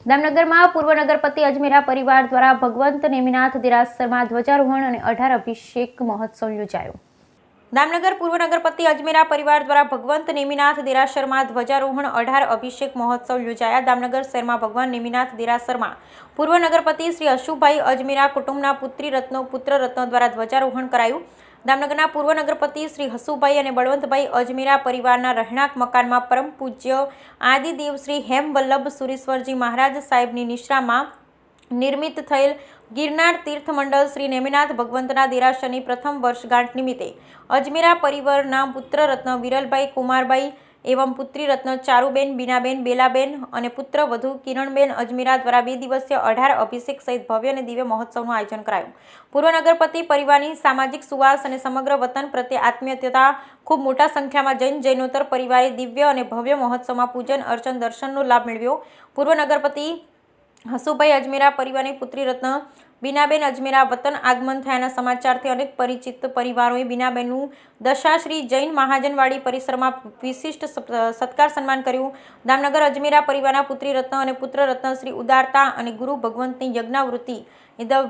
દામનગરમાં પૂર્વ નગરપતિ અજમેરા પરિવાર દ્વારા ભગવંત નેમિનાથ દેરાસરમાં ધ્વજારોહણ અને 18 અભિષેક મહોત્સવ યોજાયો। દામનગર પૂર્વ નગરપતિ અજમેરા પરિવાર દ્વારા ભગવંત નેમિનાથ દેરાસરમાં ધ્વજારોહણ 18 અભિષેક મહોત્સવ યોજાયા। દામનગર શહેરમાં ભગવાન નેમિનાથ દેરાસરમાં પૂર્વ નગરપતિ શ્રી હસુભાઈ અજમેરા કુટુંબના પુત્ર રત્નો દ્વારા ધ્વજારોહણ કરાયું। દામનગરના પૂર્વ નગરપતિ શ્રી હસુભાઈ અને બળવંતભાઈ અજમેરા પરિવારના રહેણાંક મકાનમાં પરમ પૂજ્ય આદિદેવ શ્રી હેમવલ્લભ સુરેશ્વરજી મહારાજ સાહેબની નિશ્રામાં નિર્મિત થયેલ ગિરનાર તીર્થ મંડળ શ્રી નેમિનાથ ભગવંતના દેરાસરની પ્રથમ વર્ષગાંઠ નિમિત્તે અજમેરા પરિવારના પુત્ર રત્ન વિરલભાઈ કુમારભાઈ એવં પુત્રી રત્ન ચારુબેન, બીનાબેન, બેલાબેન અને પુત્ર વધુ કિરણબેન અજમેરા દ્વારા 2 દિવસીય 18 અભિષેક સહિત ભવ્ય અને દિવ્ય મહોત્સવનું આયોજન કરાયું। પૂર્વ નગરપતિ પરિવારની સામાજિક સુવાસ અને સમગ્ર વતન પ્રત્યે આત્મીયતા ખૂબ મોટા સંખ્યામાં જૈનોત્તર પરિવારે દિવ્ય અને ભવ્ય મહોત્સવમાં પૂજન અર્ચન દર્શનનો લાભ મેળવ્યો। પૂર્વ નગરપતિ હસુભાઈ અજમેરા પરિવારની પુત્રી રત્ન બીનાબેન અજમેરા વતન આગમન થયાના સમાચારથી અનેક પરિચિત પરિવારોએ બીનાબેનનું દશાશ્રી જૈન મહાજનવાડી પરિસરમાં વિશિષ્ટ સત્કાર સન્માન કર્યું। દામનગર અજમેરા પરિવારના પુત્રી રત્ન અને પુત્ર રત્ન શ્રી ઉદારતા અને ગુરુ ભગવંતની યજ્ઞાવૃત્તિ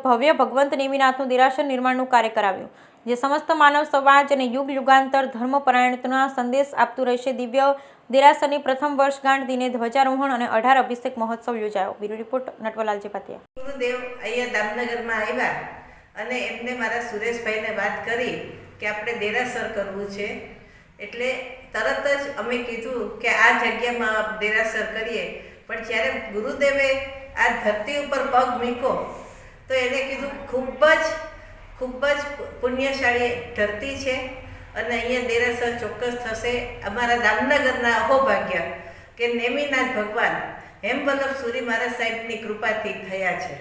ભવ્ય ભગવંત નેમિનાથનું દેરાસર નિર્માણનું કાર્ય કરાવ્યું, જે સમસ્ત માનવ સમાજ અને યુગ યુગાંતર ધર્મપરાયણતાનો સંદેશ આપતું રહેશે। દિવ્ય દેરાસરની પ્રથમ વર્ષગાંઠ દિને ધ્વજારોહણ અને 18 અભિષેક મહોત્સવ યોજાયો। Bureau report Natwarlal Jepatiya. ગુરુદેવ અહીંયા દામનગરમાં આવ્યા અને એમને મારા સુરેશભાઈને વાત કરી કે આપણે દેરાસર કરવું છે, એટલે તરત જ અમે કીધું કે આ જગ્યામાં દેરાસર કરીએ। પણ જ્યારે ગુરુદેવે આ ધરતી ઉપર પગ મૂક્યો તો એને કીધું ખૂબ જ પુણ્યશાળી ધરતી છે અને અહીંયા દેરાસર ચોક્કસ થશે। અમારા દામનગરના અહોભાગ્ય કે નેમિનાથ ભગવાન હેમવલ્લભ સુરી મહારાજ સાહેબની કૃપાથી થયા છે।